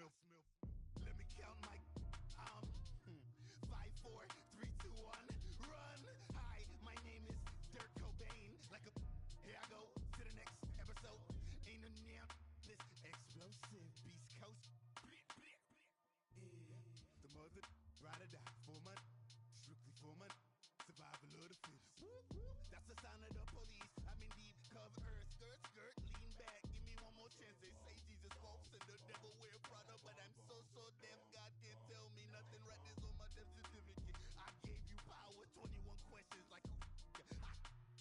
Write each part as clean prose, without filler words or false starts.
Let me count my 5, 4, 3, 2, 1, run. Hi, my name is Dirk Cobain. Like a here I go to the next episode. Ain't no damn this explosive Beast Coast. The mother ride or die for money, strictly for money. Survival of the fittest. That's the sign of the police. I'm in deep cover earth, skirt, lean back. Give me one more chance. They say Jesus walks and the devil wear Prada, but I'm so deaf. God can't tell me nothing. Right this on my death certificate. I gave you power. 21 questions like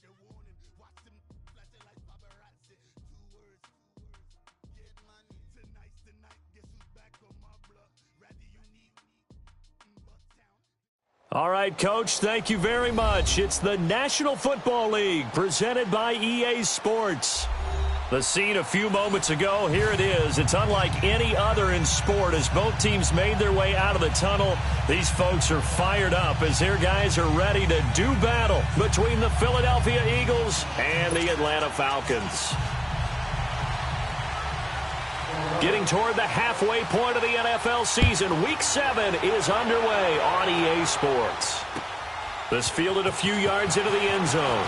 the warning. Watch them flashing like paparazzi. 2 words. Get money. Tonight's the night. Guess who's back on my block? Rather unique. Bucktown. All right, Coach, thank you very much. It's the National Football League presented by EA Sports. The scene a few moments ago, here it is. It's unlike any other in sport as both teams made their way out of the tunnel. These folks are fired up as their guys are ready to do battle between the Philadelphia Eagles and the Atlanta Falcons. Getting toward the halfway point of the NFL season, Week 7 is underway on EA Sports. This fielded a few yards into the end zone.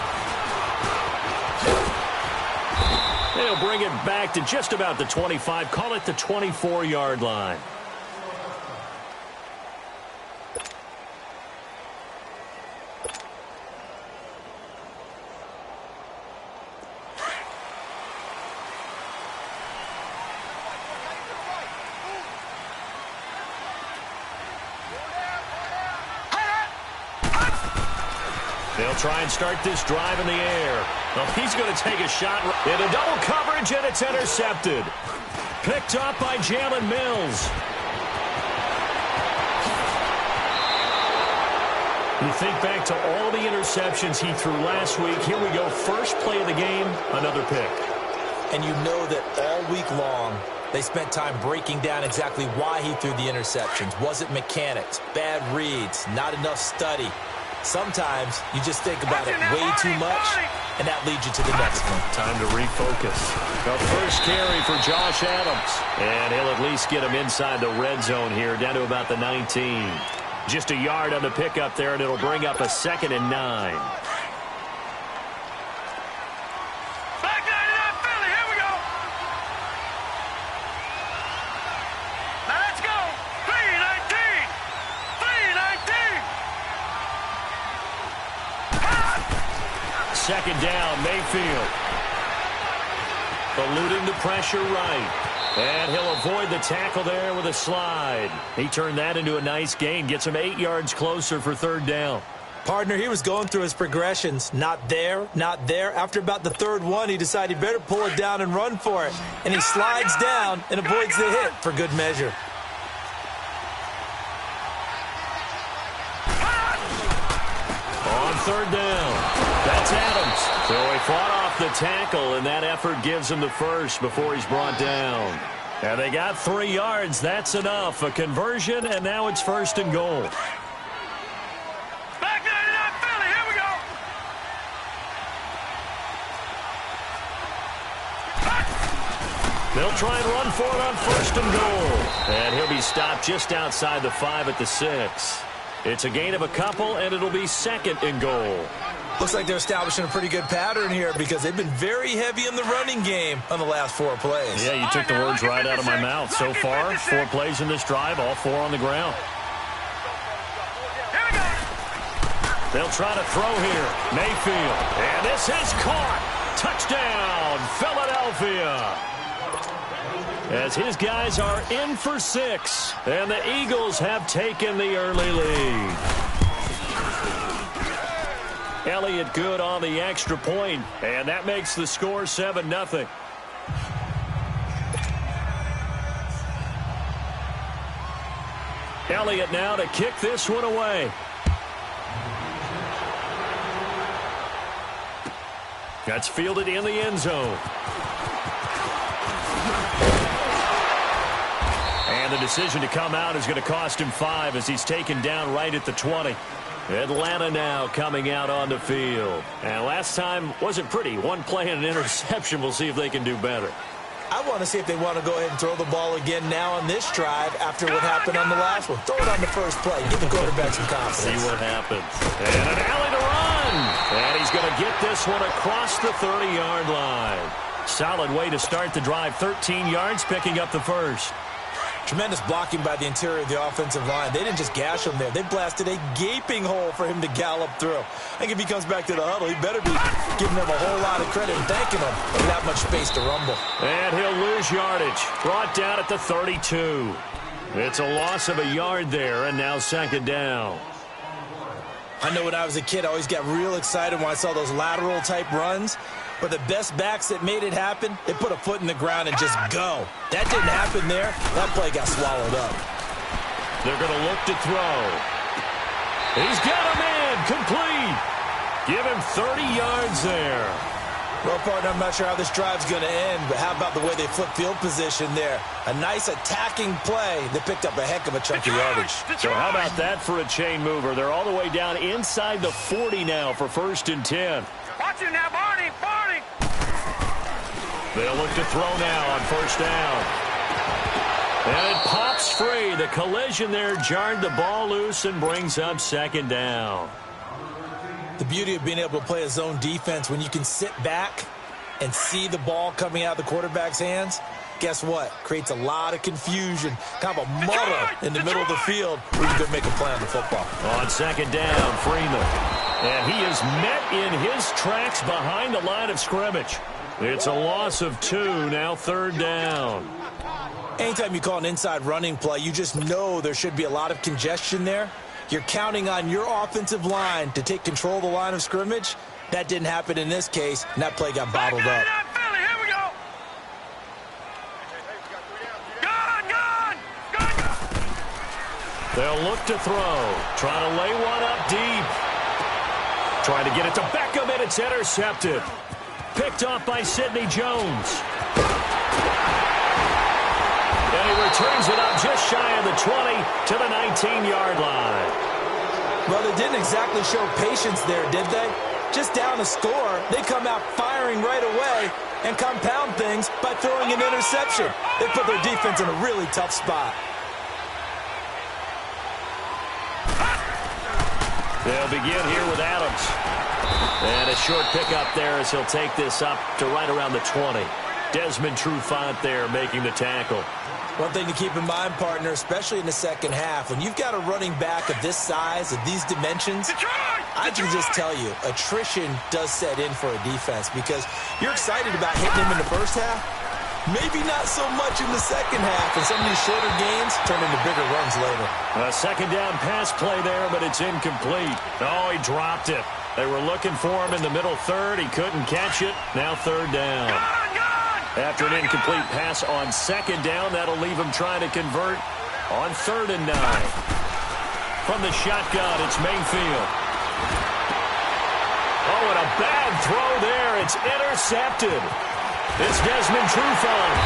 They'll bring it back to just about the 25, call it the 24-yard line. They'll try and start this drive in the air. Well, he's going to take a shot into double coverage, and it's intercepted. Picked up by Jalen Mills. You think back to all the interceptions he threw last week. Here we go. First play of the game, another pick. And you know that all week long, they spent time breaking down exactly why he threw the interceptions. Was it mechanics, bad reads, not enough study? Sometimes you just think about it way too much, and that leads you to the next one. Time to refocus. The first carry for Josh Adams. And he'll at least get him inside the red zone here, down to about the 19. Just a yard on the pickup there, and it'll bring up a 2nd and 9. Second down, Mayfield. Eluding the pressure right. And he'll avoid the tackle there with a slide. He turned that into a nice gain. Gets him 8 yards closer for 3rd down. Partner, he was going through his progressions. Not there, not there. After about the 3rd one, he decided he better pull it down and run for it. And he slides down and avoids the hit for good measure. On 3rd down. That's Adams. So he fought off the tackle, and that effort gives him the first before he's brought down. And they got 3 yards. That's enough. A conversion, and now it's 1st and goal. Back there to that Philly. Here we go. They'll try and run for it on 1st and goal. And he'll be stopped just outside the 5 at the 6. It's a gain of a couple, and it'll be 2nd and goal. Looks like they're establishing a pretty good pattern here because they've been very heavy in the running game on the last 4 plays. Yeah, you took the words right out of my mouth. So far, 4 plays in this drive, all 4 on the ground. They'll try to throw here. Mayfield. And this is caught. Touchdown, Philadelphia. As his guys are in for 6. And the Eagles have taken the early lead. Elliott good on the extra point, and that makes the score 7-0. Elliott now to kick this one away. That's fielded in the end zone. And the decision to come out is going to cost him 5 as he's taken down right at the 20. Atlanta now coming out on the field. And last time wasn't pretty. 1 play and an interception. We'll see if they can do better. I want to see if they want to go ahead and throw the ball again now on this drive after what happened on the last one. Throw it on the first play. Give the quarterback some confidence. See what happens. And an alley to run. And he's going to get this one across the 30-yard line. Solid way to start the drive. 13 yards, picking up the first. Tremendous blocking by the interior of the offensive line. They didn't just gash him there. They blasted a gaping hole for him to gallop through. I think if he comes back to the huddle, he better be giving them a whole lot of credit and thanking them for that much space to rumble. And he'll lose yardage. Brought down at the 32. It's a loss of a yard there, and now second down. I know when I was a kid, I always got real excited when I saw those lateral-type runs. But the best backs that made it happen, they put a foot in the ground and just go. That didn't happen there. That play got swallowed up. They're going to look to throw. He's got a man complete. Give him 30 yards there. Well, partner, I'm not sure how this drive's going to end, but how about the way they flip field position there? A nice attacking play that picked up a heck of a chunk of yardage. So how about that for a chain mover? They're all the way down inside the 40 now for 1st and 10. Watch it now, Barney. They'll look to throw now on 1st down. And it pops free. The collision there jarred the ball loose and brings up 2nd down. The beauty of being able to play a zone defense when you can sit back and see the ball coming out of the quarterback's hands, guess what? Creates a lot of confusion, kind of a muddle in the middle of the field where you can make a play on the football. On 2nd down, Freeman. And he is met in his tracks behind the line of scrimmage. It's a loss of 2, now 3rd down. Anytime you call an inside running play, you just know there should be a lot of congestion there. You're counting on your offensive line to take control of the line of scrimmage. That didn't happen in this case, and that play got bottled up. Here we go. They'll look to throw. Trying to lay one up deep. Trying to get it to Beckham, and it's intercepted. Picked off by Sidney Jones. And he returns it up just shy of the 20 to the 19-yard line. Well, they didn't exactly show patience there, did they? Just down a score, they come out firing right away and compound things by throwing an interception. They put their defense in a really tough spot. They'll begin here with Adams. And a short pickup there as he'll take this up to right around the 20. Desmond Trufant there making the tackle. One thing to keep in mind, partner, especially in the second half, when you've got a running back of this size, of these dimensions, I can just tell you, attrition does set in for a defense because you're excited about hitting him in the first half, maybe not so much in the second half, and some of these shorter gains turn into bigger runs later. A 2nd down pass play there, but it's incomplete. Oh, he dropped it. They were looking for him in the middle 3rd. He couldn't catch it. Now 3rd down. After an incomplete pass on 2nd down, that'll leave him trying to convert on 3rd and 9. From the shotgun, it's Mayfield. Oh, and a bad throw there. It's intercepted. It's Desmond Trufant.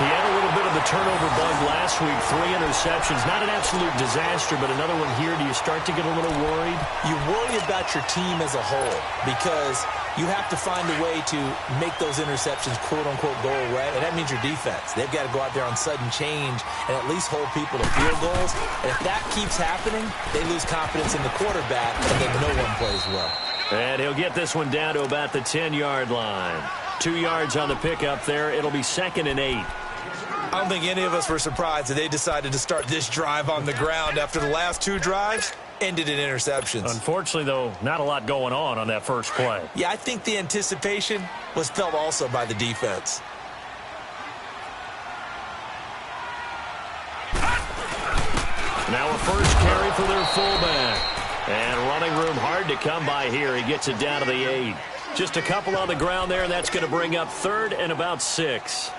He had a little bit of the turnover bug last week. 3 interceptions. Not an absolute disaster, but another one here. Do you start to get a little worried? You worry about your team as a whole because you have to find a way to make those interceptions, quote-unquote, go away, and that means your defense. They've got to go out there on sudden change and at least hold people to field goals. And if that keeps happening, they lose confidence in the quarterback, and then no one plays well. And he'll get this one down to about the 10-yard line. 2 yards on the pickup there. It'll be 2nd and 8. I don't think any of us were surprised that they decided to start this drive on the ground after the last 2 drives ended in interceptions. Unfortunately, though, not a lot going on that first play. Yeah, I think the anticipation was felt also by the defense. Now a first carry for their fullback. And running room hard to come by here. He gets it down to the 8. Just a couple on the ground there, and that's going to bring up 3rd and about 6.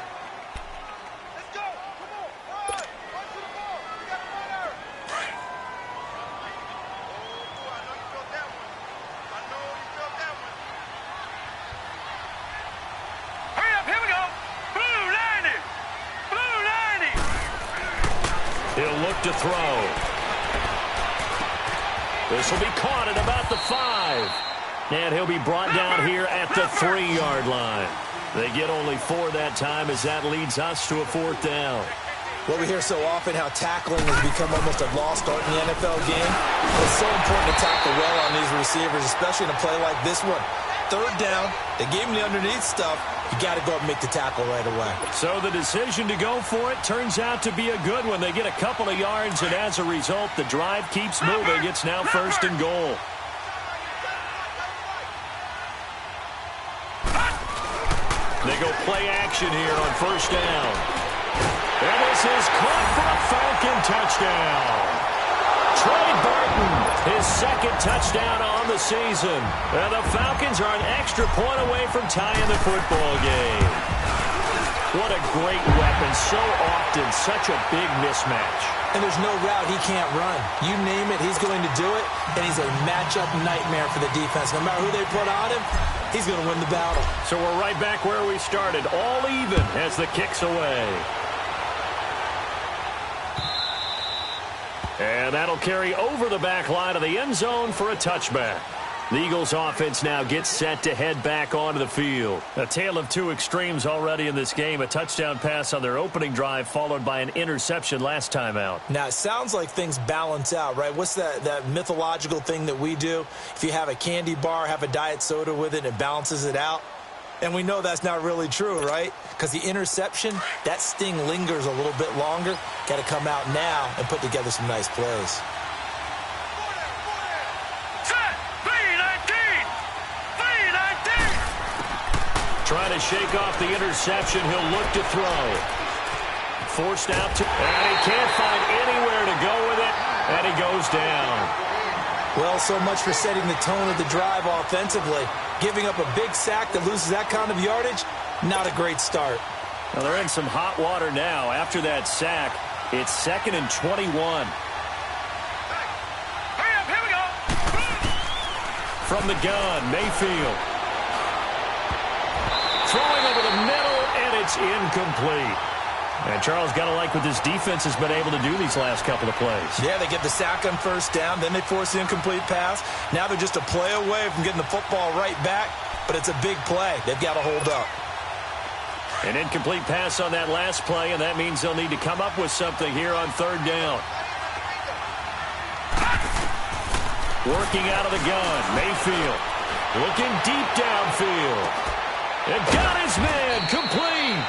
To throw. This will be caught at about the 5. And he'll be brought down here at the 3-yard line. They get only 4 that time as that leads us to a 4th down. Well, we hear so often how tackling has become almost a lost art in the NFL game. It's so important to tackle well on these receivers, especially in a play like this one. 3rd down, they gave him the underneath stuff. You got to go up and make the tackle right away. So the decision to go for it turns out to be a good one. They get a couple of yards, and as a result, the drive keeps moving. It's now 1st and goal. They go play action here on 1st down. And this is caught for a Falcon touchdown. Trey Burton, his 2nd touchdown on the season. And the Falcons are an extra point away from tying the football game. What a great weapon. So often, such a big mismatch. And there's no route he can't run. You name it, he's going to do it. And he's a matchup nightmare for the defense. No matter who they put on him, he's going to win the battle. So we're right back where we started, all even as the kick's away. And that'll carry over the back line of the end zone for a touchback. The Eagles offense now gets set to head back onto the field. A tale of 2 extremes already in this game. A touchdown pass on their opening drive followed by an interception last time out. Now, it sounds like things balance out, right? What's that mythological thing that we do? If you have a candy bar, have a diet soda with it, it balances it out. And we know that's not really true, right? Because the interception, that sting lingers a little bit longer. Got to come out now and put together some nice plays. Trying to shake off the interception. He'll look to throw. Forced out to, and he can't find anywhere to go with it, and he goes down. Well, so much for setting the tone of the drive offensively. Giving up a big sack that loses that kind of yardage, not a great start. Well, they're in some hot water now. After that sack, it's 2nd and 21. Hurry up, here we go. From the gun, Mayfield. Throwing over the middle, and it's incomplete. And Charles, got to like what this defense has been able to do these last couple of plays. Yeah, they get the sack on 1st down, then they force the incomplete pass. Now they're just a play away from getting the football right back, but it's a big play. They've got to hold up. An incomplete pass on that last play, and that means they'll need to come up with something here on 3rd down. Working out of the gun, Mayfield. Looking deep downfield. And got his man, complete.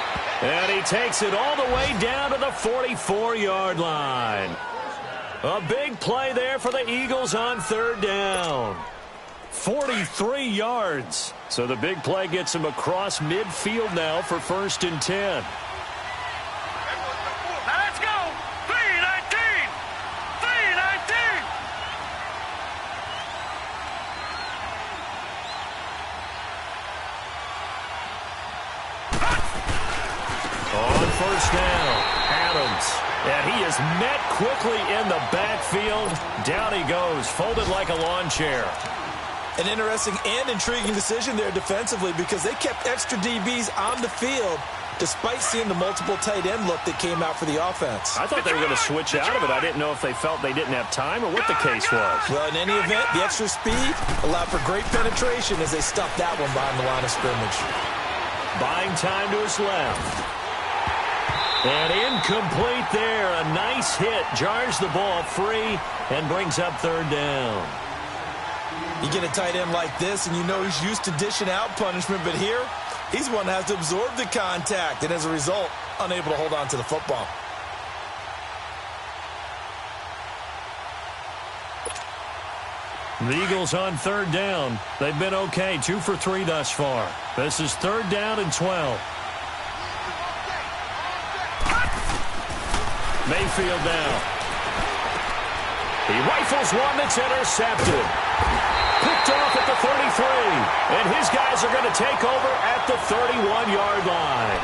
And he takes it all the way down to the 44-yard line. A big play there for the Eagles on 3rd down. 43 yards. So the big play gets him across midfield now for 1st and 10. Now let's go. 3-19. 3-19. On 1st down, Adams. And he is met quickly in the backfield. Down he goes, folded like a lawn chair. An interesting and intriguing decision there defensively because they kept extra DBs on the field despite seeing the multiple tight end look that came out for the offense. I thought they were going to switch out of it. I didn't know if they felt they didn't have time or what the case was. Well, in any event, the extra speed allowed for great penetration as they stuffed that one behind the line of scrimmage. Buying time to his left. And incomplete there. A nice hit. Jars the ball free and brings up 3rd down. You get a tight end like this, and you know he's used to dishing out punishment, but here, he's one that has to absorb the contact, and as a result, unable to hold on to the football. The Eagles on 3rd down. They've been okay, 2 for 3 thus far. This is 3rd down and 12. Mayfield now. He rifles one that's intercepted. Picked off at the 33. And his guys are going to take over at the 31-yard line.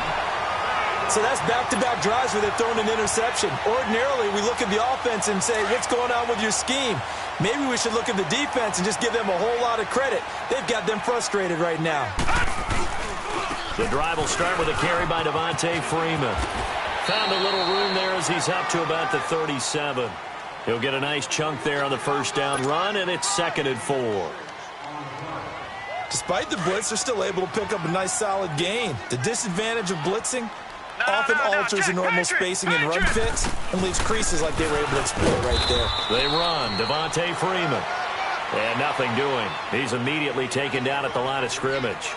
So that's back-to-back drives where they've thrown an interception. Ordinarily, we look at the offense and say, what's going on with your scheme? Maybe we should look at the defense and just give them a whole lot of credit. They've got them frustrated right now. The drive will start with a carry by Devontae Freeman. Found a little room there as he's up to about the 37. He'll get a nice chunk there on the 1st down run, and it's 2nd and 4. Despite the blitz, they're still able to pick up a nice solid gain. The disadvantage of blitzing often alters the normal spacing and run fits and leaves creases like they were able to exploit right there. They run. Devontae Freeman. And nothing doing. He's immediately taken down at the line of scrimmage.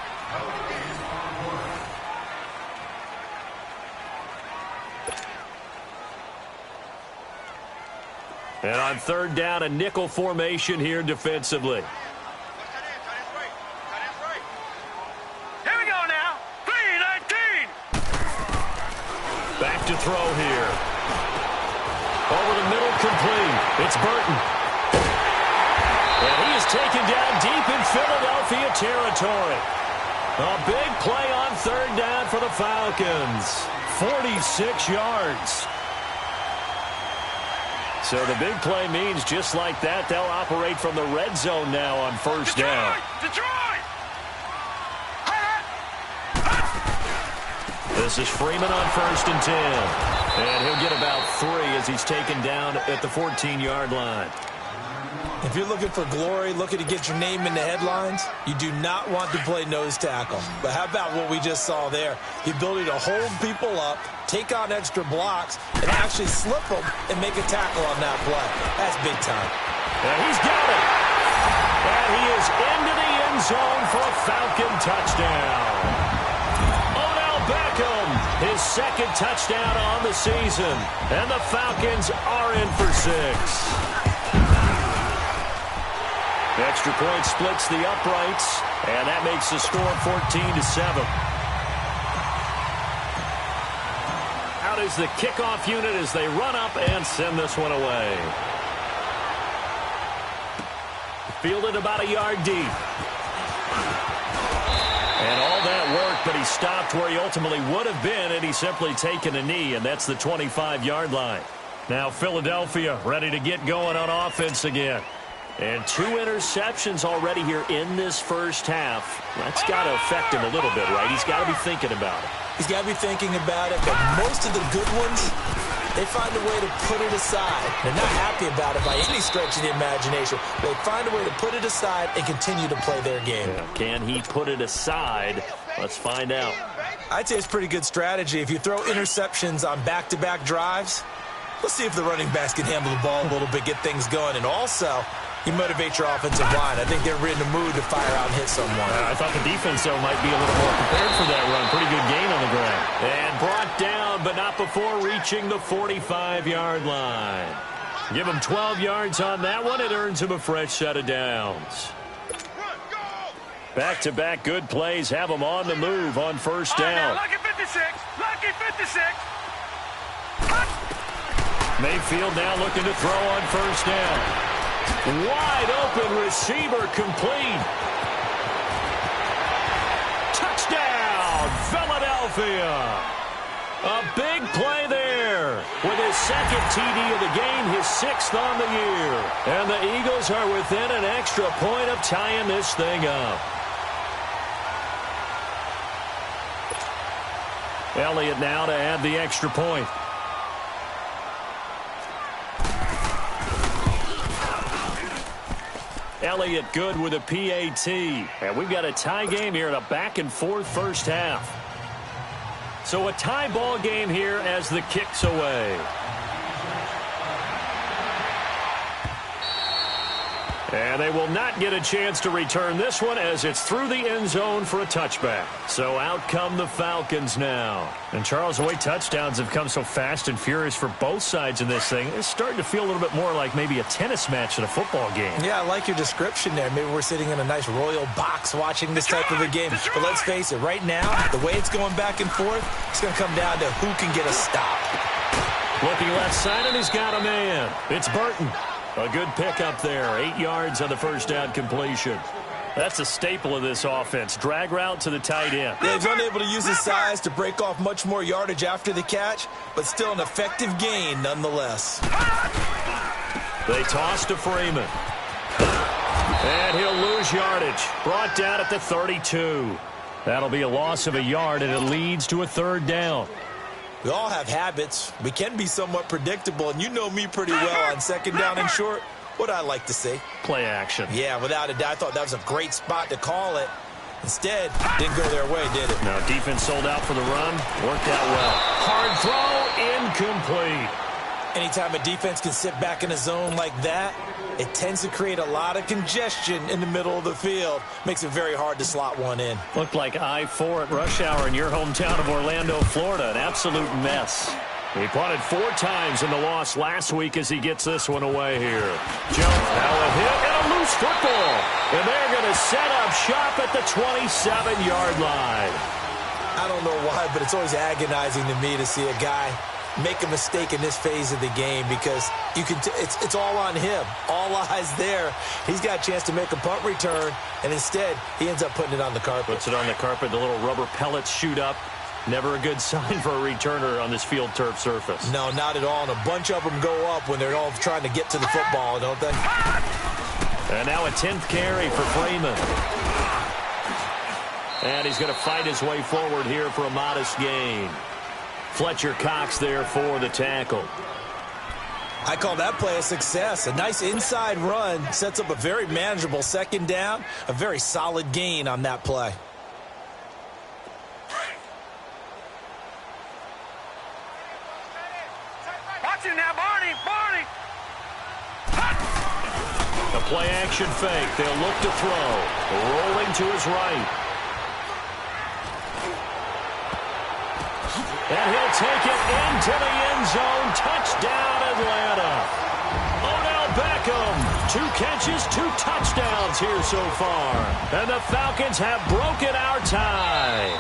And on third down, a nickel formation here defensively. Here we go now. 3-19. Back to throw here. Over the middle, complete. It's Burton. And he is taken down deep in Philadelphia territory. A big play on third down for the Falcons. 46 yards. So the big play means just like that, they'll operate from the red zone now on first down. Detroit! This is Freeman on 1st and 10. And he'll get about 3 as he's taken down at the 14-yard line. If you're looking for glory, looking to get your name in the headlines, you do not want to play nose tackle. But how about what we just saw there? The ability to hold people up, take on extra blocks, and actually slip them and make a tackle on that play. That's big time. And he's got it. And he is into the end zone for a Falcon touchdown. Odell Beckham, his second touchdown on the season. And the Falcons are in for 6. The extra point splits the uprights, and that makes the score 14-7. Out is the kickoff unit as they run up and send this one away. Fielded about a yard deep. And all that work, but he stopped where he ultimately would have been, and he's simply taken a knee, and that's the 25-yard line. Now Philadelphia ready to get going on offense again. And 2 interceptions already here in this first half. That's got to affect him a little bit, right? He's got to be thinking about it. He's got to be thinking about it, but most of the good ones, they find a way to put it aside. They're not happy about it by any stretch of the imagination. They find a way to put it aside and continue to play their game. Yeah. Can he put it aside? Let's find out. I'd say it's pretty good strategy. If you throw interceptions on back-to-back drives, let's see if the running backs can handle the ball a little bit, get things going, and also you motivate your offensive line. I think they're in the mood to fire out and hit someone. I thought the defense, though, might be a little more prepared for that run. Pretty good gain on the ground. And brought down, but not before reaching the 45-yard line. Give him 12 yards on that one. It earns him a fresh set of downs. Back-to-back good plays have him on the move on first down. Lucky 56. Lucky 56. Mayfield now looking to throw on first down. Wide open receiver complete. Touchdown, Philadelphia. A big play there with his second TD of the game, his 6th on the year. And the Eagles are within an extra point of tying this thing up. Elliott now to add the extra point. Elliott good with a PAT. And we've got a tie game here in a back-and-forth first half. So a tie ball game here as the kick's away. And they will not get a chance to return this one as it's through the end zone for a touchback. So out come the Falcons now. And Charles, the way touchdowns have come so fast and furious for both sides in this thing, it's starting to feel a little bit more like maybe a tennis match in a football game. Yeah, I like your description there. Maybe we're sitting in a nice royal box watching this type of a game. But let's face it, right now, the way it's going back and forth, it's going to come down to who can get a stop. Looking left side, and he's got a man. It's Burton. A good pickup there. 8 yards on the first down completion. That's a staple of this offense. Drag route to the tight end. Yeah, he's unable to use his size to break off much more yardage after the catch, but still an effective gain nonetheless. They toss to Freeman. And he'll lose yardage. Brought down at the 32. That'll be a loss of a yard, and it leads to a third down. We all have habits. We can be somewhat predictable, and you know me pretty well on second down and short. What I like to see. Play action. Yeah, without a doubt. I thought that was a great spot to call it. Instead, didn't go their way, did it? No, defense sold out for the run. Worked out well. Hard throw, incomplete. Anytime a defense can sit back in a zone like that, it tends to create a lot of congestion in the middle of the field. Makes it very hard to slot one in. Looked like I-4 at rush hour in your hometown of Orlando, Florida. An absolute mess. He punted 4 times in the loss last week as he gets this one away here. Jones now a hit and a loose football. And they're going to set up shop at the 27-yard line. I don't know why, but it's always agonizing to me to see a guy make a mistake in this phase of the game because you can it's all on him. All eyes there. He's got a chance to make a punt return, and instead he ends up putting it on the carpet. Puts it on the carpet. The little rubber pellets shoot up. Never a good sign for a returner on this field turf surface. No, not at all. And a bunch of them go up when they're all trying to get to the football, don't they? And now a 10th carry for Freeman. And he's going to fight his way forward here for a modest gain. Fletcher Cox there for the tackle. I call that play a success. A nice inside run sets up a very manageable second down. A very solid gain on that play. Watch it now, Barney! Barney! The play action fake. They'll look to throw. Rolling to his right. And he'll take it into the end zone. Touchdown, Atlanta. Odell Beckham, 2 catches, 2 touchdowns here so far. And the Falcons have broken our tie.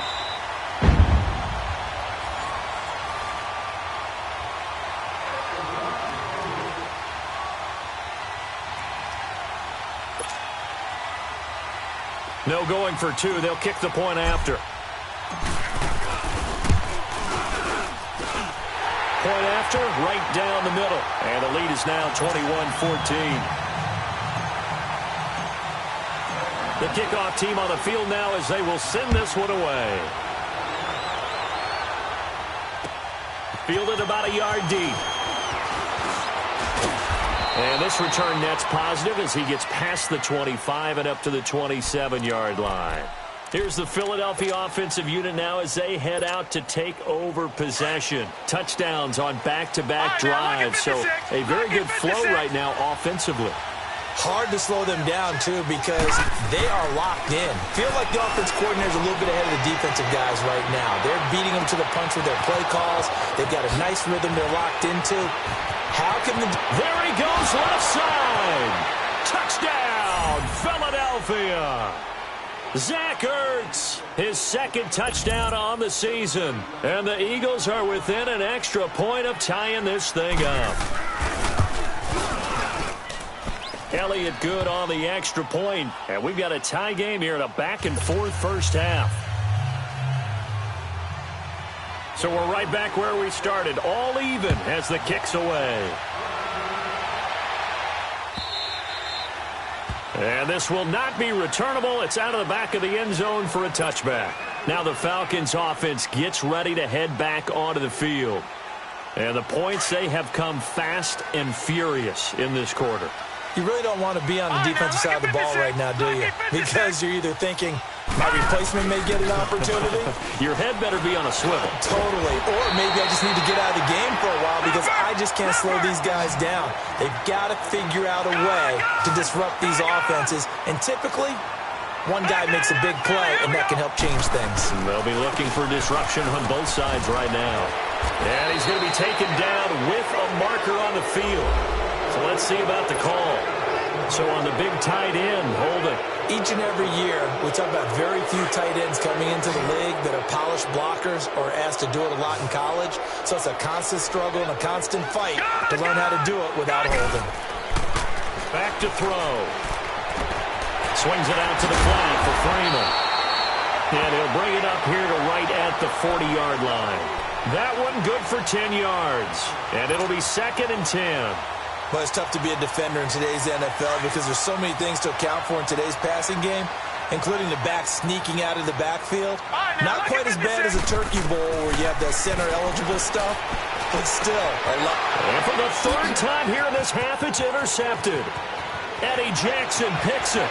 No going for 2. They'll kick the point after. Point after, right down the middle. And the lead is now 21-14. The kickoff team on the field now as they will send this one away. Fielded about a yard deep. And this return net's positive as he gets past the 25 and up to the 27-yard line. Here's the Philadelphia offensive unit now as they head out to take over possession. Touchdowns on back-to-back drives, so a very good flow right now offensively. Hard to slow them down, too, because they are locked in. Feel like the offense coordinator is a little bit ahead of the defensive guys right now. They're beating them to the punch with their play calls. They've got a nice rhythm they're locked into. How can the... There he goes, left side. Touchdown, Philadelphia. Zach Ertz, his 2nd touchdown on the season. And the Eagles are within an extra point of tying this thing up. Elliott good on the extra point. And we've got a tie game here in a back-and-forth first half. So we're right back where we started, all even as the kick's away. And this will not be returnable. It's out of the back of the end zone for a touchback. Now the Falcons offense gets ready to head back onto the field. And the points, they have come fast and furious in this quarter. You really don't want to be on the defensive side of the ball right now, do you? Because you're either thinking, my replacement may get an opportunity. Your head better be on a swivel. Totally. Or maybe I just need to get out of the game for a while because I just can't slow these guys down. They've got to figure out a way to disrupt these offenses. And typically, one guy makes a big play, and that can help change things. They'll be looking for disruption on both sides right now. And he's going to be taken down with a marker on the field. So let's see about the call. So on the big tight end, holding. Each and every year, we talk about very few tight ends coming into the league that are polished blockers or asked to do it a lot in college. So it's a constant struggle and a constant fight to learn how to do it without holding. Back to throw. Swings it out to the flat for Freeman. And he'll bring it up here to right at the 40-yard line. That one good for 10 yards. And it'll be 2nd and 10. Well, it's tough to be a defender in today's NFL because there's so many things to account for in today's passing game, including the back sneaking out of the backfield. Not quite as bad as a turkey bowl where you have the center-eligible stuff, but still a lot. And for the 3rd time here in this half, it's intercepted. Eddie Jackson picks it.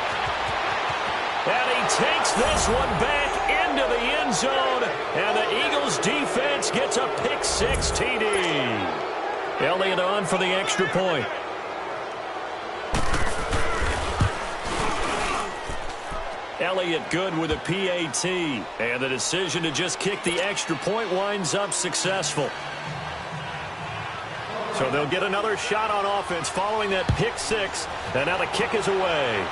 And he takes this one back into the end zone, and the Eagles defense gets a pick-6 TD. Elliott on for the extra point. Elliott good with a PAT, and the decision to just kick the extra point winds up successful. So they'll get another shot on offense following that pick-6, and now the kick is away.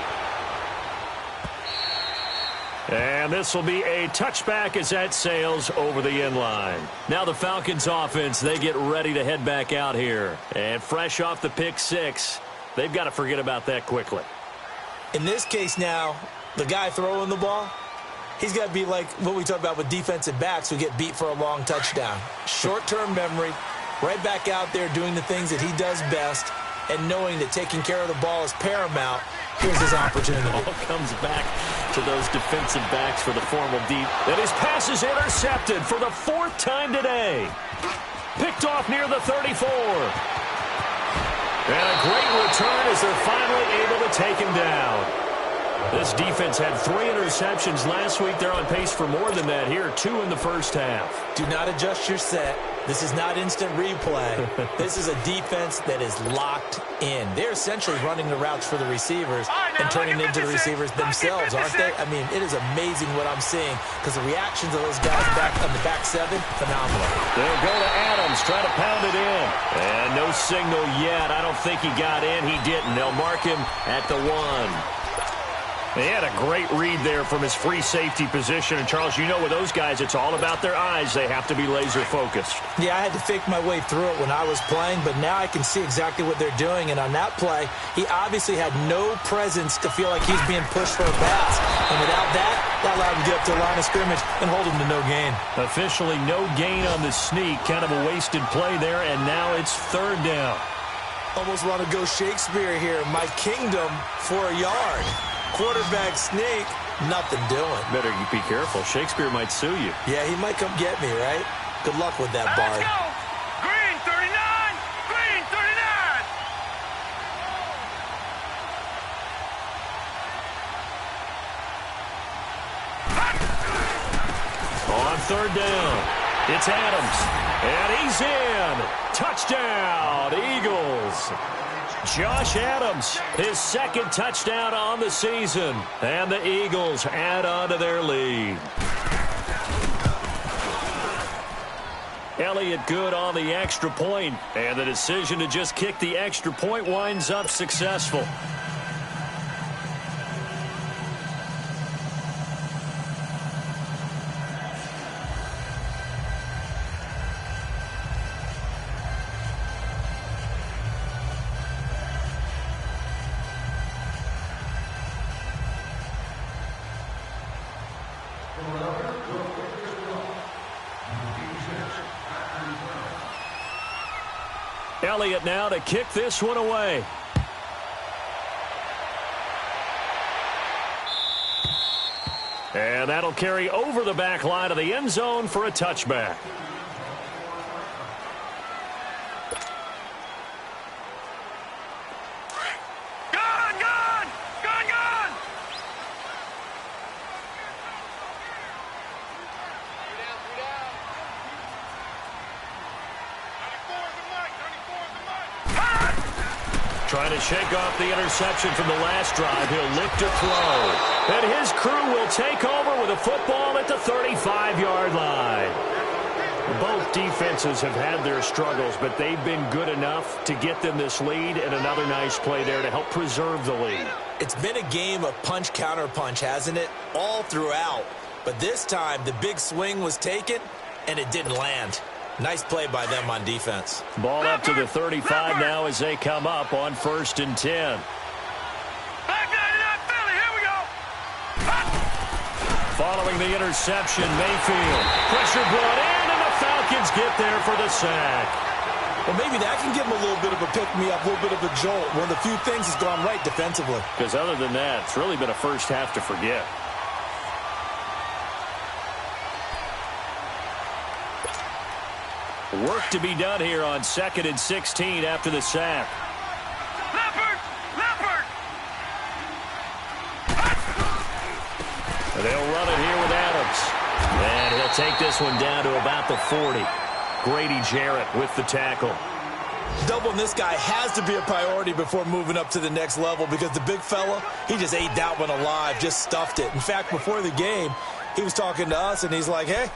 And this will be a touchback as that sails over the end line. Now the Falcons offense, they get ready to head back out here. And fresh off the pick-6, they've got to forget about that quickly. In this case now, the guy throwing the ball, he's got to be like what we talk about with defensive backs who get beat for a long touchdown. Short-term memory, right back out there doing the things that he does best, and knowing that taking care of the ball is paramount. Here's his opportunity. Ball comes back to those defensive backs for the formal deep. And his pass is intercepted for the 4th time today. Picked off near the 34. And a great return as they're finally able to take him down. This defense had 3 interceptions last week. They're on pace for more than that here, 2 in the first half. Do not adjust your set. This is not instant replay. This is a defense that is locked in. They're essentially running the routes for the receivers and turning into the receivers themselves, aren't they? I mean, it is amazing what I'm seeing because the reactions of those guys back on the back 7, phenomenal. They'll go to Adams, try to pound it in. And no signal yet. I don't think he got in. He didn't. They'll mark him at the 1. He had a great read there from his free safety position. And, Charles, you know with those guys, it's all about their eyes. They have to be laser-focused. Yeah, I had to fake my way through it when I was playing, but now I can see exactly what they're doing. And on that play, he obviously had no presence to feel like he's being pushed for a pass. And without that, that allowed him to get up to the line of scrimmage and hold him to no gain. Officially no gain on the sneak. Kind of a wasted play there, and now it's 3rd down. Almost want to go Shakespeare here. My kingdom for a yard. Quarterback sneak, nothing doing. Better you be careful. Shakespeare might sue you. Yeah, he might come get me, right? Good luck with that, Bard. Let's go! Green 39! Green 39! On 3rd down, it's Adams. And he's in. Touchdown, Eagles. Josh Adams, his 2nd touchdown on the season. And the Eagles add on to their lead. Elliott good on the extra point. And the decision to just kick the extra point winds up successful. Elliott now to kick this one away. And that'll carry over the back line of the end zone for a touchback. Trying to shake off the interception from the last drive. He'll look to throw. And his crew will take over with a football at the 35-yard line. Both defenses have had their struggles, but they've been good enough to get them this lead, and another nice play there to help preserve the lead. It's been a game of punch-counter-punch, hasn't it? All throughout. But this time, the big swing was taken, and it didn't land. Nice play by them on defense. Ball up to the 35 now as they come up on 1st and 10. Following the interception, Mayfield. Pressure brought in, and the Falcons get there for the sack. Well, maybe that can give them a little bit of a pick-me-up, a little bit of a jolt. One of the few things has gone right defensively. Because other than that, it's really been a first half to forget. Work to be done here on 2nd and 16 after the sack. Leopard! Leopard! They'll run it here with Adams. And he'll take this one down to about the 40. Grady Jarrett with the tackle. Doubling this guy has to be a priority before moving up to the next level because the big fella, he just ate that one alive, just stuffed it. In fact, before the game, he was talking to us, and he's like, hey,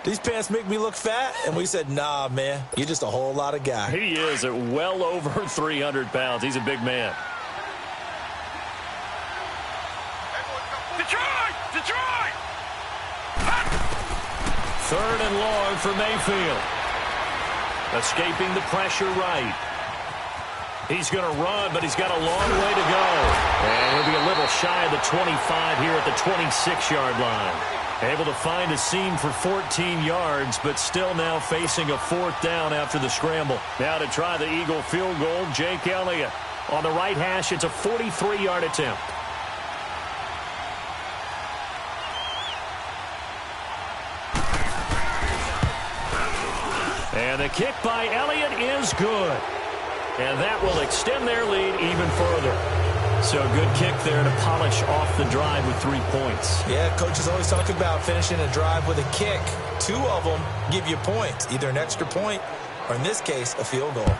these pants make me look fat? And we said, nah, man, you're just a whole lot of guy. He is at well over 300 pounds. He's a big man. Detroit! Third and long for Mayfield. Escaping the pressure right. He's going to run, but he's got a long way to go. And he'll be a little shy of the 25 here at the 26-yard line. Able to find a seam for 14 yards, but still now facing a fourth down after the scramble. Now to try the Eagle field goal, Jake Elliott. On the right hash, it's a 43-yard attempt. And the kick by Elliott is good. And that will extend their lead even further. So good kick there to polish off the drive with 3 points. Yeah, coaches always talk about finishing a drive with a kick. 2 of them give you points, either an extra point or, in this case, a field goal.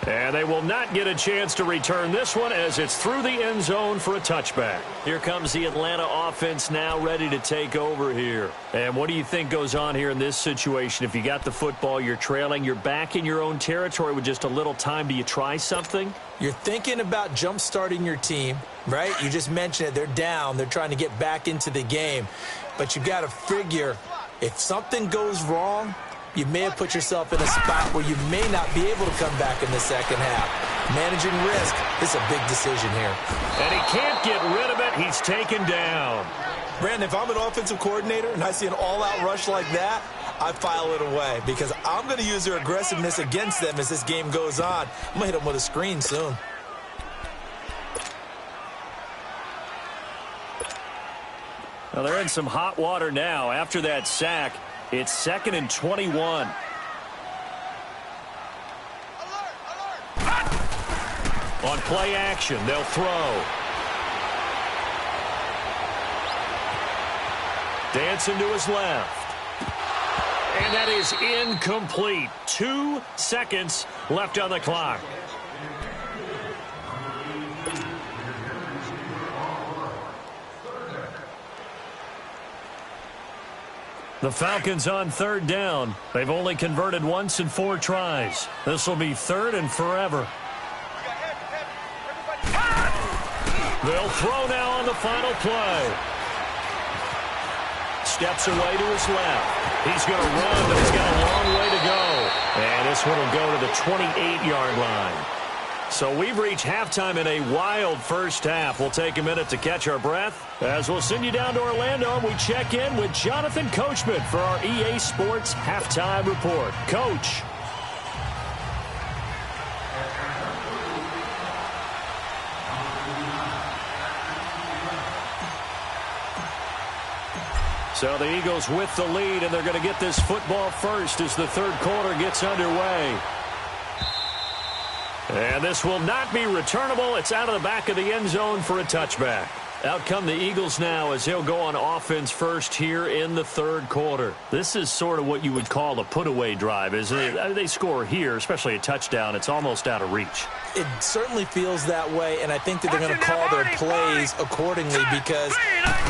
And they will not get a chance to return this one as it's through the end zone for a touchback. Here comes the Atlanta offense now ready to take over here. And what do you think goes on here in this situation? If you got the football, you're trailing, you're back in your own territory with just a little time. Do you try something? You're thinking about jump-starting your team, right? You just mentioned it. They're down. They're trying to get back into the game. But you've got to figure if something goes wrong, you may have put yourself in a spot where you may not be able to come back in the second half. Managing risk is a big decision here. And he can't get rid of it. He's taken down. Brandon, if I'm an offensive coordinator and I see an all-out rush like that, I file it away because I'm going to use their aggressiveness against them as this game goes on. I'm going to hit them with a screen soon. Well, they're in some hot water now after that sack. It's 2nd and 21. On play action, they'll throw. Dancing to his left. And that is incomplete. 2 seconds left on the clock. The Falcons on 3rd down. They've only converted once in 4 tries. This will be 3rd and forever. They'll throw now on the final play. Steps away to his left. He's going to run, but he's got a long way to go. And this one will go to the 28-yard line. So we've reached halftime in a wild first half. We'll take a minute to catch our breath as we'll send you down to Orlando and we check in with Jonathan Coachman for our EA Sports Halftime Report. Coach. So the Eagles with the lead, and they're going to get this football first as the third quarter gets underway. And this will not be returnable. It's out of the back of the end zone for a touchback. Out come the Eagles now as they'll go on offense first here in the third quarter. This is sort of what you would call a put-away drive, isn't it? They score here, especially a touchdown. It's almost out of reach. It certainly feels that way, and I think that they're going to call their plays accordingly because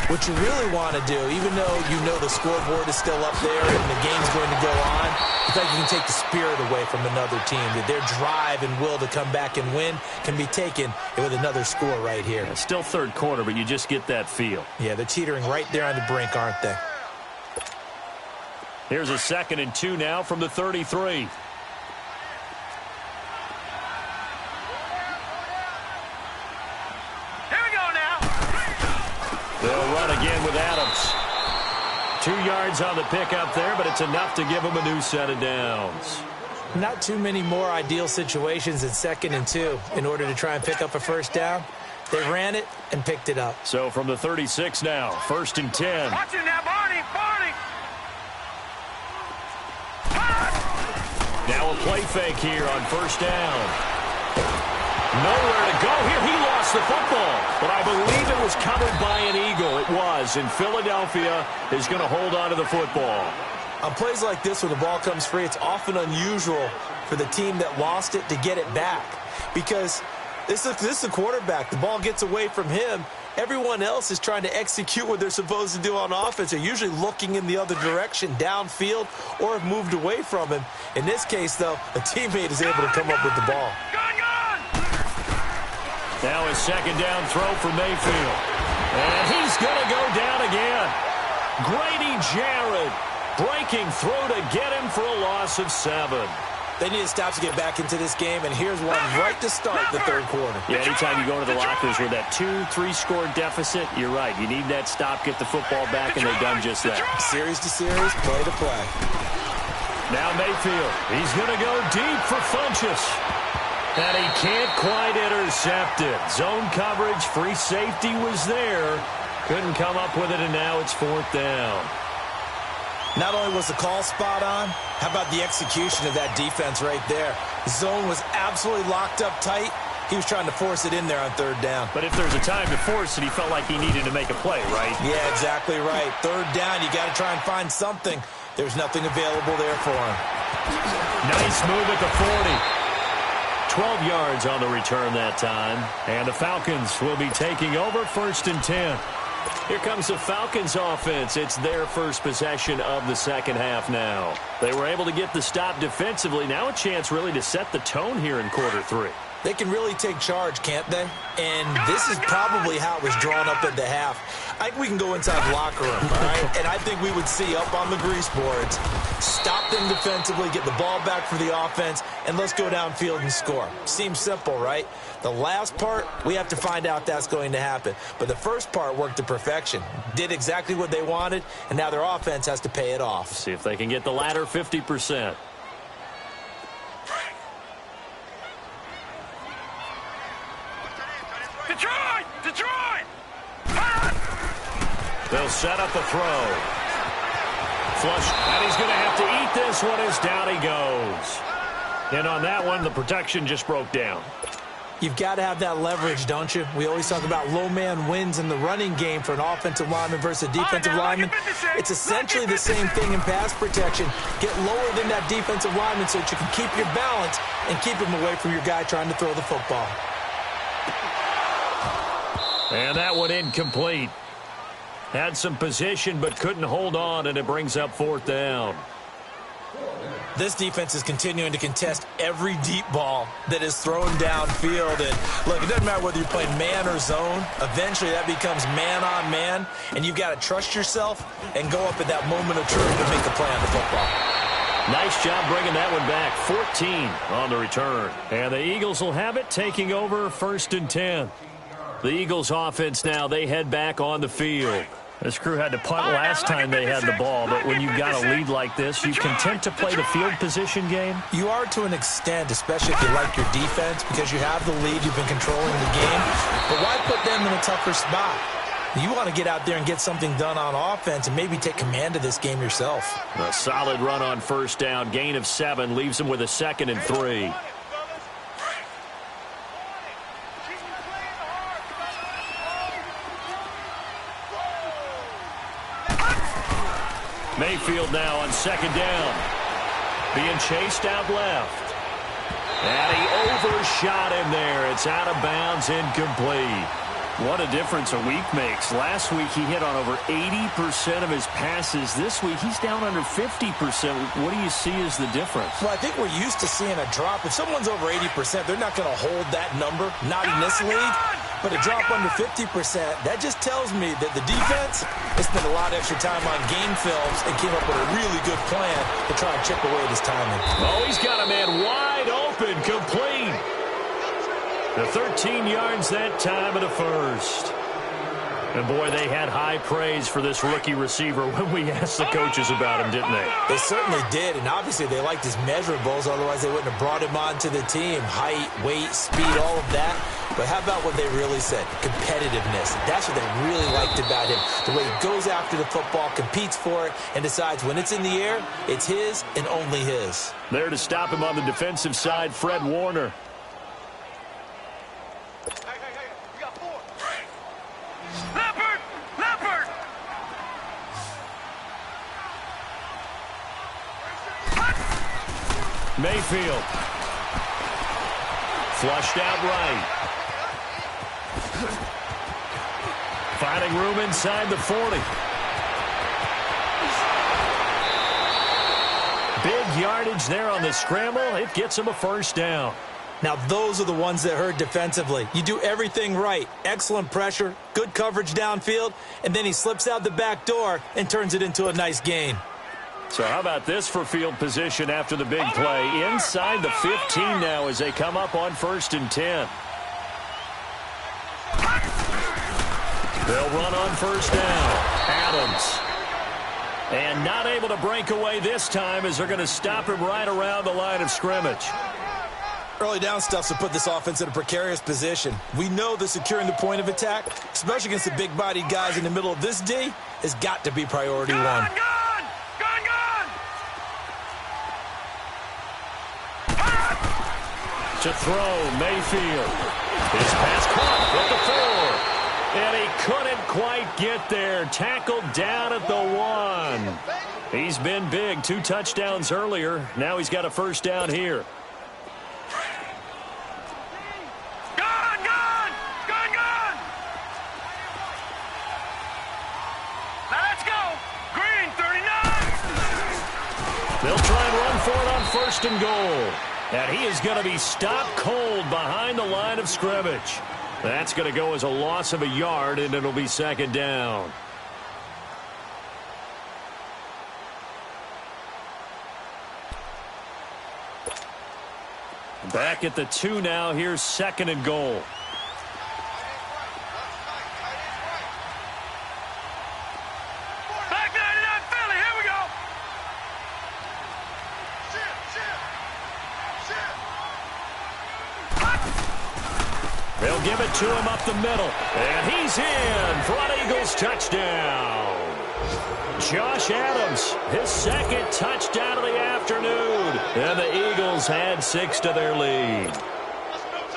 what you really want to do, even though you know the scoreboard is still up there and the game's going to go on, it's like you can take the spirit away from another team, that their drive and will to come back and win can be taken with another score right here. Yeah, still third quarter, but you just get that feel. Yeah, they're teetering right there on the brink, aren't they? Here's a 2nd and 2 now from the 33. They'll run again with Adams. 2 yards on the pickup there, but it's enough to give them a new set of downs. Not too many more ideal situations in 2nd and 2 in order to try and pick up a first down. They ran it and picked it up. So from the 36 now, 1st and 10. Watch it now, Barney! Now a play fake here on 1st down. Nowhere to go here. He lost the football, but I believe it was covered by an Eagle. It was, and Philadelphia is going to hold on to the football. On plays like this where the ball comes free, it's often unusual for the team that lost it to get it back because this is a quarterback. The ball gets away from him. Everyone else is trying to execute what they're supposed to do on offense. They're usually looking in the other direction, downfield, or have moved away from him. In this case, though, a teammate is able to come up with the ball. Now a second down throw for Mayfield. And he's going to go down again. Grady Jarrett breaking through to get him for a loss of 7. They need to stop to get back into this game, and here's one right to start the third quarter. Yeah, anytime you go to the lockers with that 2-3 score deficit, you're right. You need that stop, get the football back, and they've done just that. Series to series, play to play. Now Mayfield, he's going to go deep for Funchess. And he can't quite intercept it. Zone coverage, free safety was there. Couldn't come up with it, and now it's 4th down. Not only was the call spot on, how about the execution of that defense right there? The zone was absolutely locked up tight. He was trying to force it in there on 3rd down. But if there's a time to force it, he felt like he needed to make a play, right? Yeah, exactly right. 3rd down, you got to try and find something. There's nothing available there for him. Nice move at the 40. 12 yards on the return that time. And the Falcons will be taking over 1st and 10. Here comes the Falcons offense. It's their first possession of the second half now. They were able to get the stop defensively. Now a chance really to set the tone here in quarter 3. They can really take charge, can't they? And this is probably how it was drawn up at the half. I think we can go inside the locker room, all right? And I think we would see up on the grease boards, stop them defensively, get the ball back for the offense, and let's go downfield and score. Seems simple, right? The last part, we have to find out that's going to happen. But the first part worked to perfection. Did exactly what they wanted, and now their offense has to pay it off. See if they can get the latter 50%. Detroit! They'll set up a throw. Flush, and he's going to have to eat this one as down he goes. And on that one, the protection just broke down. You've got to have that leverage, don't you? We always talk about low man wins in the running game for an offensive lineman versus a defensive lineman. It's essentially the same thing in pass protection. Get lower than that defensive lineman so that you can keep your balance and keep him away from your guy trying to throw the football. And that one incomplete. Had some position but couldn't hold on, and it brings up 4th down. This defense is continuing to contest every deep ball that is thrown downfield. And look, it doesn't matter whether you're playing man or zone. Eventually that becomes man on man, and you've got to trust yourself and go up at that moment of truth to make the play on the football. Nice job bringing that one back. 14 on the return. And the Eagles will have it, taking over 1st and 10. The Eagles offense now, they head back on the field. This crew had to punt last time they had the ball, but when you've got a lead like this, you content to play the field position game? You are to an extent, especially if you like your defense, because you have the lead, you've been controlling the game. But why put them in a tougher spot? You want to get out there and get something done on offense and maybe take command of this game yourself. A solid run on 1st down, gain of 7, leaves them with a 2nd and 3. Mayfield now on 2nd down. Being chased out left. And he overshot him there. It's out of bounds, incomplete. What a difference a week makes. Last week he hit on over 80% of his passes. This week he's down under 50%. What do you see as the difference? Well, I think we're used to seeing a drop. If someone's over 80%, they're not going to hold that number, not in this league. But a drop under 50%, that just tells me that the defense has spent a lot of extra time on game films and came up with a really good plan to try and chip away at his timing. Oh, he's got a man wide open, complete. The 13 yards that time of the first. And, boy, they had high praise for this rookie receiver when we asked the coaches about him, didn't they? They certainly did, and obviously they liked his measurables. Otherwise, they wouldn't have brought him onto the team. Height, weight, speed, all of that. But how about what they really said? Competitiveness. That's what they really liked about him. The way he goes after the football, competes for it, and decides when it's in the air, it's his and only his. There to stop him on the defensive side, Fred Warner. Mayfield. Flushed out right. Finding room inside the 40. Big yardage there on the scramble. It gets him a first down. Now, those are the ones that hurt defensively. You do everything right. Excellent pressure, good coverage downfield, and then he slips out the back door and turns it into a nice gain. So how about this for field position after the big play? Inside the 15 now as they come up on 1st and 10. They'll run on 1st down. Adams. And not able to break away this time as they're going to stop him right around the line of scrimmage. Early down stuff to put this offense in a precarious position. We know that securing the point of attack, especially against the big-bodied guys in the middle of this D, has got to be priority one. To throw, Mayfield. His pass caught at the 4. And he couldn't quite get there. Tackled down at the 1. He's been big. 2 touchdowns earlier. Now he's got a first down here. They'll try and run for it on 1st and goal. And he is going to be stopped cold behind the line of scrimmage. That's going to go as a loss of a yard, and it'll be 2nd down. Back at the 2 now. Here's 2nd and goal. They'll give it to him up the middle. And he's in for an Eagles touchdown. Josh Adams, his 2nd touchdown of the afternoon. And the Eagles add 6 to their lead.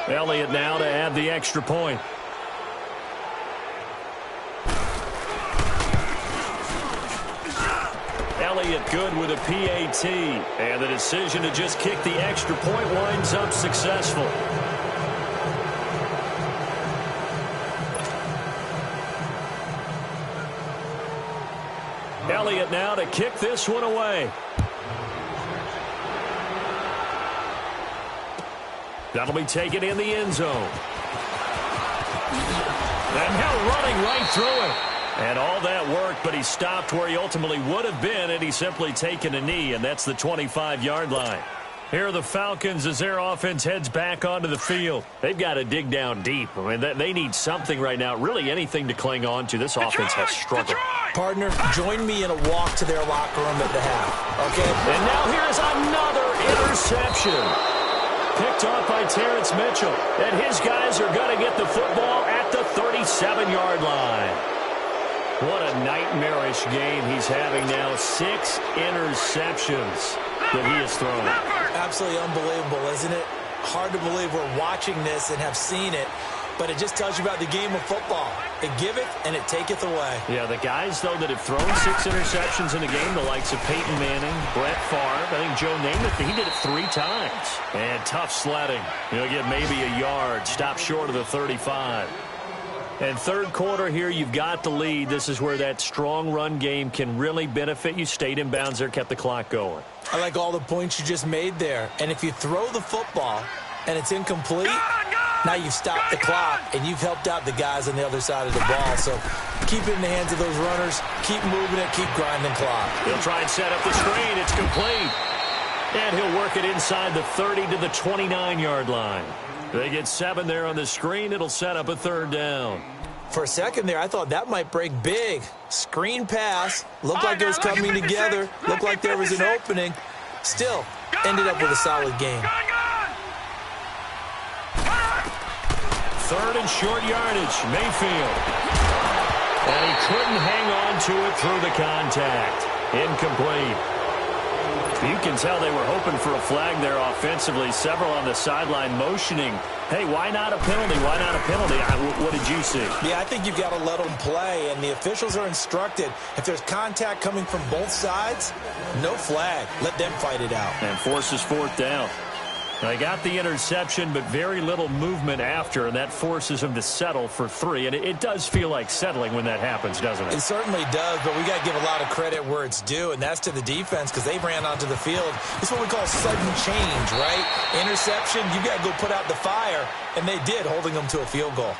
Elliott now to add the extra point. Elliott good with a PAT. And the decision to just kick the extra point winds up successful. Elliott now to kick this one away. That'll be taken in the end zone. And now running right through it. And all that work, but he stopped where he ultimately would have been had he simply taken a knee, and that's the 25-yard line. Here are the Falcons as their offense heads back onto the field. They've got to dig down deep. I mean, they need something right now, really anything to cling on to. This offense has struggled. Partner, join me in a walk to their locker room at the half, okay? And now here's another interception. Picked off by Terrence Mitchell. And his guys are going to get the football at the 37-yard line. What a nightmarish game he's having now. 6 interceptions that he has thrown. Absolutely unbelievable, isn't it? Hard to believe we're watching this and have seen it, but it just tells you about the game of football. It giveth and it taketh away. Yeah, the guys, though, that have thrown 6 interceptions in a game, the likes of Peyton Manning, Brett Favre, I think Joe Namath, he did it 3 times. And tough sledding. You'll get maybe a yard, stop short of the 35. And 3rd quarter here, you've got the lead. This is where that strong run game can really benefit you. Stayed in bounds there, kept the clock going. I like all the points you just made there. And if you throw the football and it's incomplete, now you've stopped the clock and you've helped out the guys on the other side of the ball. So keep it in the hands of those runners. Keep moving it. Keep grinding clock. He'll try and set up the screen. It's complete. And he'll work it inside the 30 to the 29-yard line. They get 7 there on the screen. It'll set up a 3rd down. For a second there, I thought that might break big. Screen pass. Looked like it was coming together. Looked like there was an opening. Still, ended up with a solid game. 3rd and short yardage. Mayfield. And he couldn't hang on to it through the contact. Incomplete. You can tell they were hoping for a flag there offensively. Several on the sideline motioning, hey, why not a penalty? Why not a penalty? What did you see? Yeah, I think you've got to let them play, and the officials are instructed. If there's contact coming from both sides, no flag. Let them fight it out. And forces fourth down. They got the interception, but very little movement after, and that forces them to settle for 3. And it does feel like settling when that happens, doesn't it? It certainly does, but we got to give a lot of credit where it's due, and that's to the defense because they ran onto the field. It's what we call sudden change, right? Interception, you got to go put out the fire, and they did, holding them to a field goal.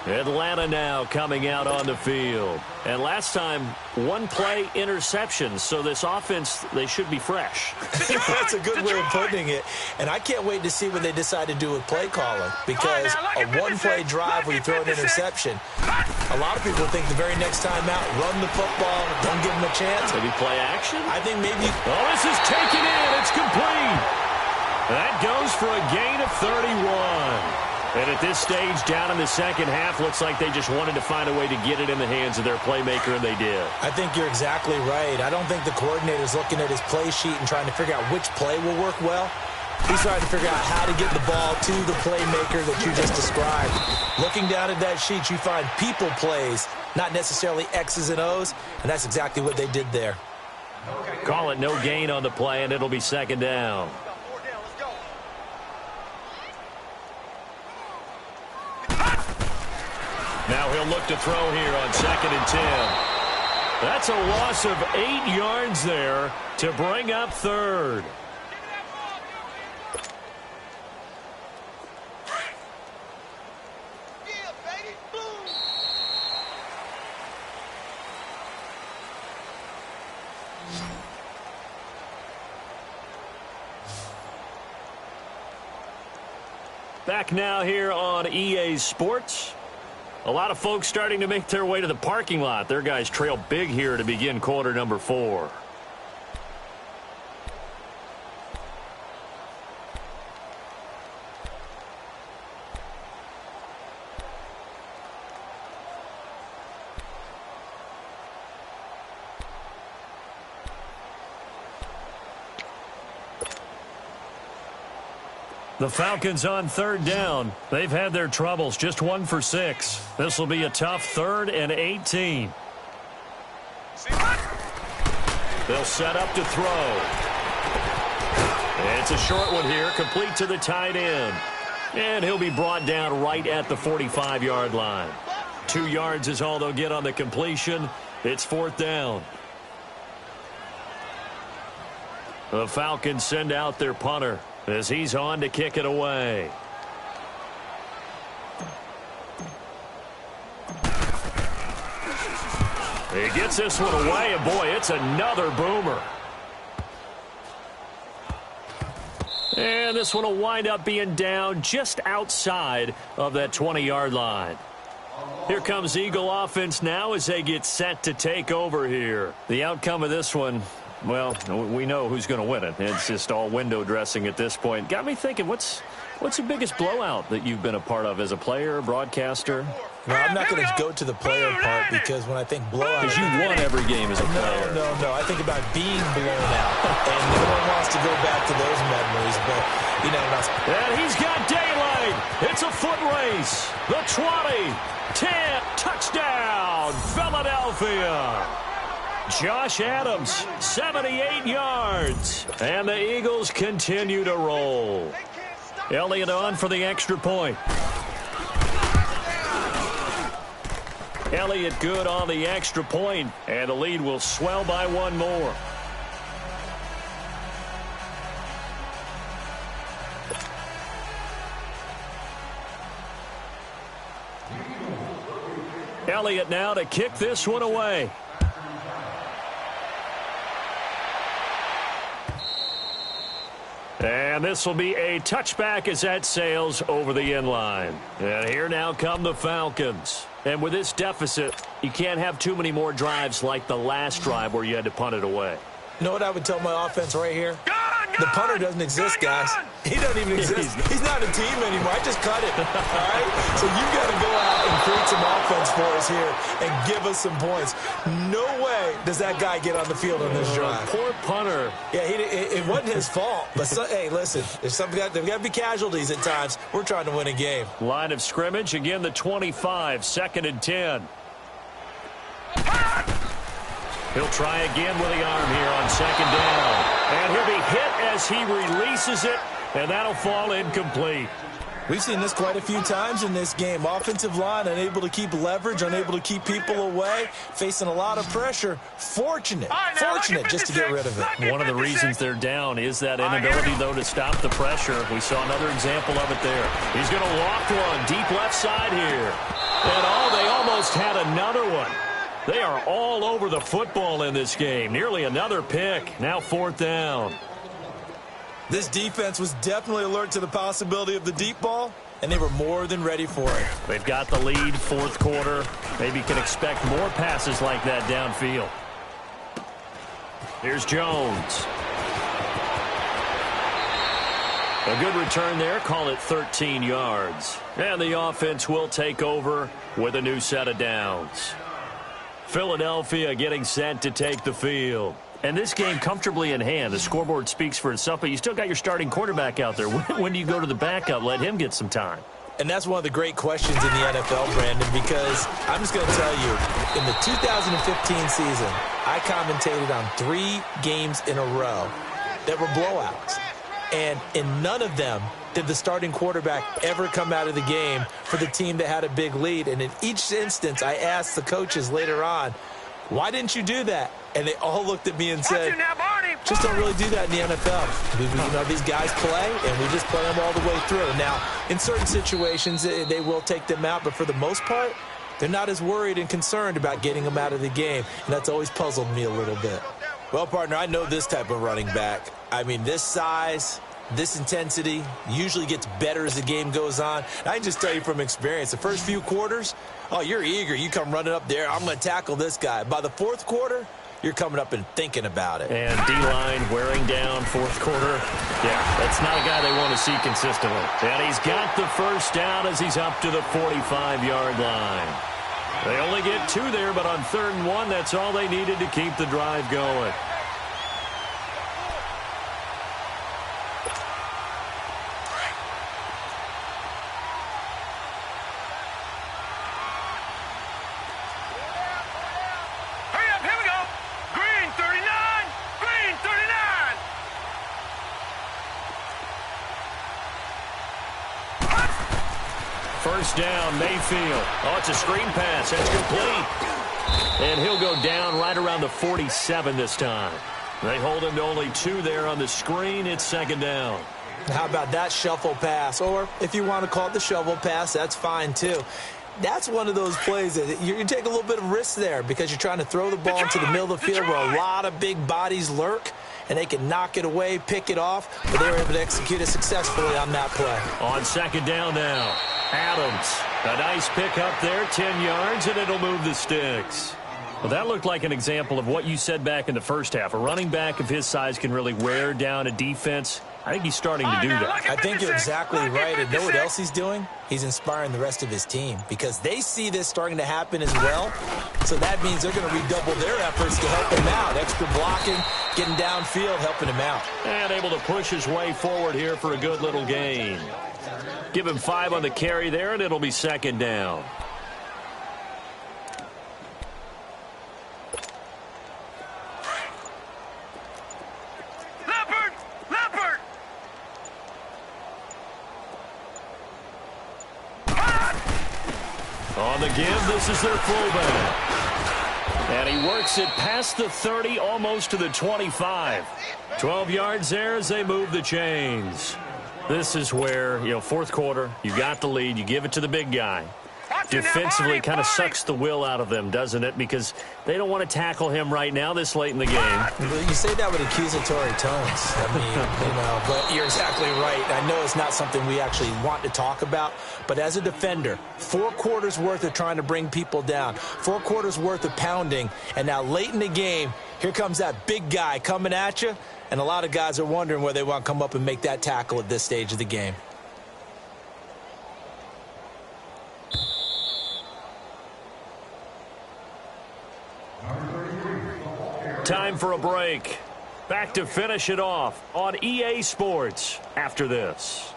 Atlanta now coming out on the field. And last time, one-play interceptions, so this offense, they should be fresh. That's a good way of putting it. And I can't wait to see what they decide to do with play calling because a one-play drive where you throw an interception, a lot of people think the very next time out, run the football, don't give them a chance. Maybe play action? I think maybe. Oh, this is taken in. It's complete. That goes for a gain of 31. And at this stage, down in the second half, looks like they just wanted to find a way to get it in the hands of their playmaker, and they did. I think you're exactly right. I don't think the coordinator's looking at his play sheet and trying to figure out which play will work well. He's trying to figure out how to get the ball to the playmaker that you just described. Looking down at that sheet, you find people plays, not necessarily X's and O's, and that's exactly what they did there. Call it no gain on the play, and it'll be second down. Now he'll look to throw here on 2nd and 10. That's a loss of 8 yards there to bring up 3rd. Back now here on EA Sports. A lot of folks starting to make their way to the parking lot. Their guys trail big here to begin quarter number 4. The Falcons on 3rd down. They've had their troubles, just 1 for 6. This will be a tough 3rd and 18. They'll set up to throw. It's a short one here, complete to the tight end. And he'll be brought down right at the 45-yard line. 2 yards is all they'll get on the completion. It's 4th down. The Falcons send out their punter as he's on to kick it away. He gets this one away, and boy, it's another boomer. And this one will wind up being down just outside of that 20-yard line. Here comes Eagle offense now as they get set to take over here. The outcome of this one, well, we know who's going to win it. It's just all window dressing at this point. Got me thinking, what's the biggest blowout that you've been a part of as a player, broadcaster? Well, I'm not going to go to the player part because when I think blowout... Because you won every game as a player. No. I think about being blown out. And no one wants to go back to those memories, but, you know... And he's got daylight. It's a foot race. The 20, 10, touchdown, Philadelphia. Josh Adams, 78 yards. And the Eagles continue to roll. Elliott on for the extra point. Elliott good on the extra point, and the lead will swell by 1 more. Elliott now to kick this one away. And this will be a touchback as that sails over the end line. And here now come the Falcons. And with this deficit, you can't have too many more drives like the last drive where you had to punt it away. You know what I would tell my offense right here? The punter doesn't exist, guys. He doesn't even exist. He's not a team anymore. I just cut it. All right? So you've got to go out and create some offense for us here and give us some points. No way does that guy get on the field on this drive. Poor punter. Yeah, it wasn't his fault. But, hey, listen, there's got to be casualties at times. We're trying to win a game. Line of scrimmage, again the 25, 2nd and 10. He'll try again with the arm here on 2nd down. And he'll be hit as he releases it, and that'll fall incomplete. We've seen this quite a few times in this game. Offensive line unable to keep leverage, unable to keep people away, facing a lot of pressure. Fortunate just to get rid of it. One of the reasons they're down is that inability, though, to stop the pressure. We saw another example of it there. He's going to walk one deep left side here. And, they almost had another one. They are all over the football in this game. Nearly another pick. Now 4th down. This defense was definitely alert to the possibility of the deep ball, and they were more than ready for it. They've got the lead, 4th quarter. Maybe can expect more passes like that downfield. Here's Jones. A good return there. Call it 13 yards. And the offense will take over with a new set of downs. Philadelphia getting set to take the field. And this game comfortably in hand. The scoreboard speaks for itself, but you still got your starting quarterback out there. When do you go to the backup? Let him get some time. And that's one of the great questions in the NFL, Brandon, because I'm just going to tell you, in the 2015 season, I commentated on 3 games in a row that were blowouts. And in none of them did the starting quarterback ever come out of the game for the team that had a big lead. And in each instance, I asked the coaches later on, why didn't you do that? And they all looked at me and said, just don't really do that in the NFL. These guys play, and we just play them all the way through. Now, in certain situations, they will take them out, but for the most part, they're not as worried and concerned about getting them out of the game, and that's always puzzled me a little bit. Well, partner, I know this type of running back. I mean, this size, this intensity usually gets better as the game goes on. And I can just tell you from experience, the first few quarters, you're eager. You come running up there, I'm going to tackle this guy. By the 4th quarter, you're coming up and thinking about it. And D-line wearing down 4th quarter. Yeah, that's not a guy they want to see consistently. And he's got the first down as he's up to the 45-yard line. They only get 2 there, but on 3rd and 1, that's all they needed to keep the drive going. First down, Mayfield. It's a screen pass. That's complete. And he'll go down right around the 47 this time. They hold him to only 2 there on the screen. It's 2nd down. How about that shuffle pass? Or if you want to call it the shovel pass, that's fine too. That's one of those plays that you take a little bit of risk there because you're trying to throw the ball into the middle of the field where a lot of big bodies lurk, and they can knock it away, pick it off, but they were able to execute it successfully on that play. On 2nd down now, Adams. A nice pick up there, 10 yards, and it'll move the sticks. Well, that looked like an example of what you said back in the first half. A running back of his size can really wear down a defense. I think he's starting to do that. I think you're exactly right. And know what else he's doing? He's inspiring the rest of his team because they see this starting to happen as well. So that means they're going to redouble their efforts to help him out. Extra blocking, getting downfield, helping him out. And able to push his way forward here for a good little gain. Give him 5 on the carry there, and it'll be 2nd down. On the give, this is their fullback. And he works it past the 30, almost to the 25. 12 yards there as they move the chains. This is where, 4th quarter, you got the lead, you give it to the big guy. Defensively kind of sucks the will out of them, doesn't it? Because they don't want to tackle him right now this late in the game. You say that with accusatory tones. I mean, but you're exactly right. I know it's not something we actually want to talk about, but as a defender, 4 quarters worth of trying to bring people down, 4 quarters worth of pounding, and now late in the game, here comes that big guy coming at you. And a lot of guys are wondering where they want to come up and make that tackle at this stage of the game. Time for a break. Back to finish it off on EA Sports after this.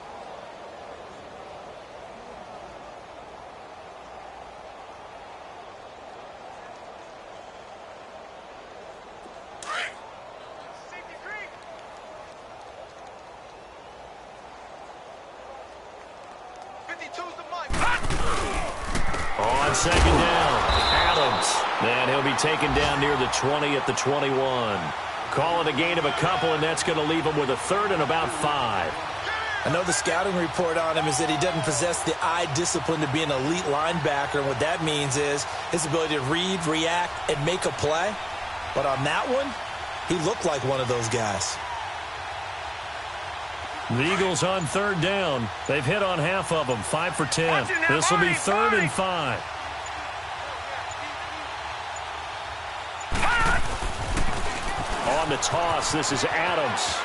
On second down, Adams. And he'll be taken down near the 20 at the 21. Call it a gain of a couple, and that's going to leave him with a third and about 5. I know the scouting report on him is that he doesn't possess the eye discipline to be an elite linebacker, and what that means is his ability to read, react, and make a play. But on that one, he looked like one of those guys. The Eagles on third down. They've hit on half of them, 5 for 10. This will be third and 5. On the toss, this is Adams.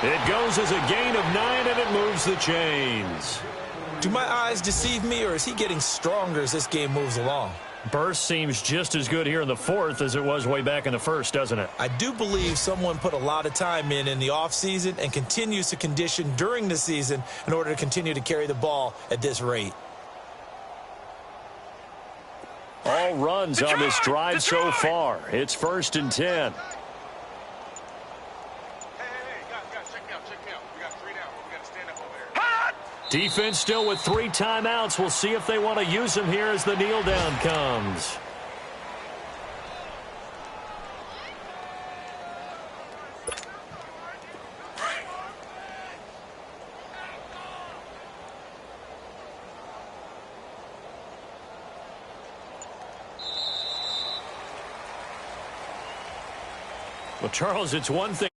It goes as a gain of 9, and it moves the chains. Do my eyes deceive me, or is he getting stronger as this game moves along? Burst seems just as good here in the fourth as it was way back in the first, doesn't it? I do believe someone put a lot of time in the offseason and continues to condition during the season in order to continue to carry the ball at this rate. All runs on this drive so far. It's 1st and 10. Defense still with 3 timeouts. We'll see if they want to use them here as the kneel down comes. Well, Charles, it's one thing.